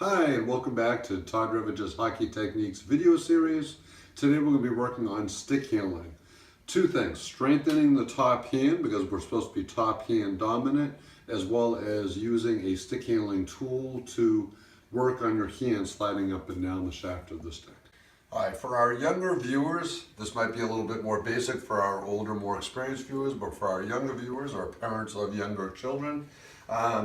Hi, and welcome back to Todd Rivage's Hockey Techniques video series. Today we're going to be working on stick handling. Two things, strengthening the top hand because we're supposed to be top hand dominant, as well as using a stick handling tool to work on your hand sliding up and down the shaft of the stick. All right, for our younger viewers, this might be a little bit more basic for our older, more experienced viewers, but for our younger viewers or parents of younger children,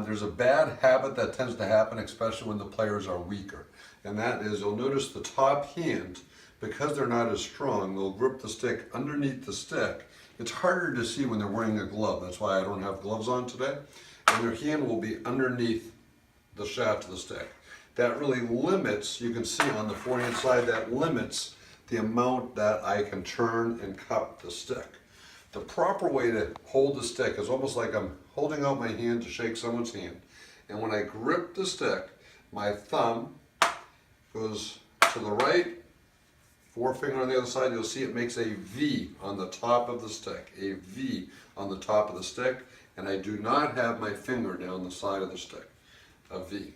there's a bad habit that tends to happen, especially when the players are weaker. And that is, you'll notice the top hand, because they're not as strong, they'll grip the stick underneath the stick. It's harder to see when they're wearing a glove. That's why I don't have gloves on today. And their hand will be underneath the shaft of the stick. That really limits, you can see on the forehand side, that limits the amount that I can turn and cup the stick. The proper way to hold the stick is almost like I'm holding out my hand to shake someone's hand. And when I grip the stick, my thumb goes to the right, forefinger on the other side, you'll see it makes a V on the top of the stick, a V on the top of the stick, and I do not have my finger down the side of the stick, a V.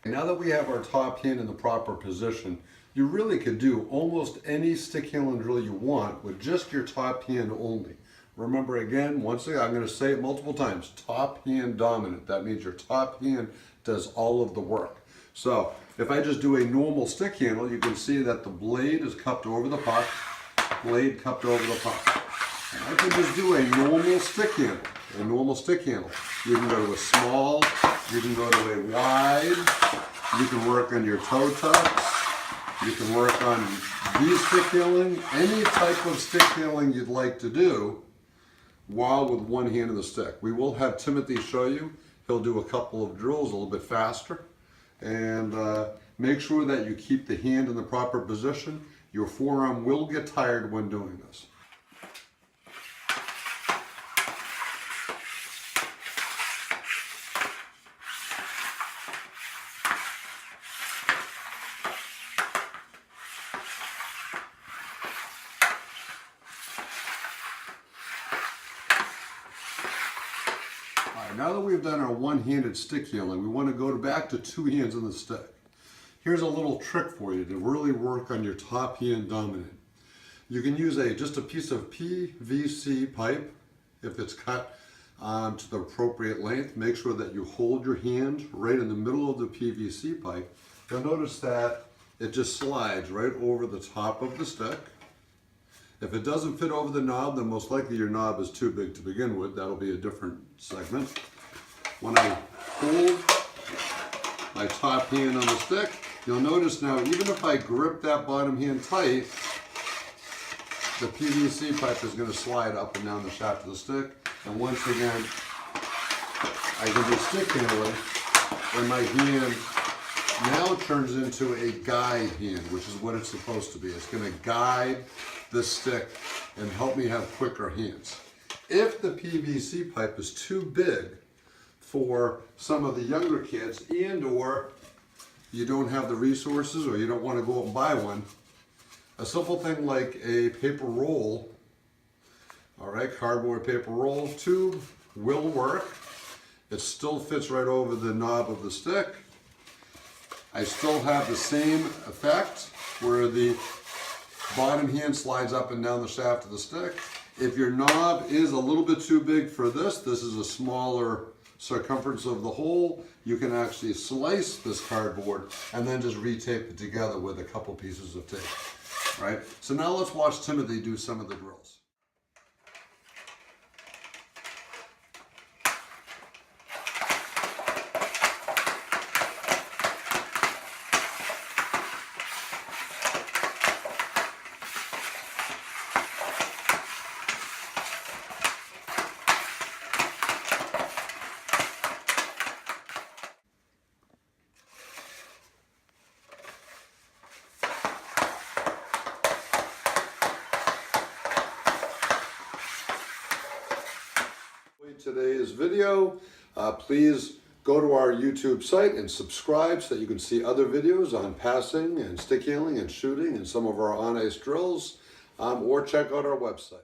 Now that we have our top hand in the proper position, you really could do almost any stick handling drill you want with just your top hand only. Remember again, once again, I'm going to say it multiple times, top hand dominant. That means your top hand does all of the work. So if I just do a normal stick handle, you can see that the blade is cupped over the puck, blade cupped over the puck. And I can just do a normal stick handle, a normal stick handle. You can go to a small, you can go to a wide, you can work on your toe tucks, you can work on V-stick handling, any type of stick handling you'd like to do while with one hand in the stick. We will have Timothy show you. He'll do a couple of drills a little bit faster. And make sure that you keep the hand in the proper position. Your forearm will get tired when doing this. Now that we've done our one-handed stick handling, we want to go back to two hands on the stick. Here's a little trick for you to really work on your top hand dominant. You can use just a piece of PVC pipe, if it's cut to the appropriate length. Make sure that you hold your hand right in the middle of the PVC pipe. You'll notice that it just slides right over the top of the stick. If it doesn't fit over the knob, then most likely your knob is too big to begin with. That'll be a different segment. When I hold my top hand on the stick, you'll notice now, even if I grip that bottom hand tight, the PVC pipe is going to slide up and down the shaft of the stick. And once again, I can do stick handling, and my hand now turns into a guide hand, which is what it's supposed to be. It's going to guide the stick and help me have quicker hands. If the PVC pipe is too big for some of the younger kids, and or you don't have the resources or you don't want to go out and buy one, a simple thing like a paper roll, all right, cardboard paper roll tube will work. It still fits right over the knob of the stick. I still have the same effect where the bottom hand slides up and down the shaft of the stick. If your knob is a little bit too big for this is a smaller circumference of the hole, you can actually slice this cardboard and then just retape it together with a couple pieces of tape. Right? So now let's watch Timothy do some of the drills. Today's video. Please go to our YouTube site and subscribe so that you can see other videos on passing and stick handling and shooting and some of our on-ice drills, or check out our website.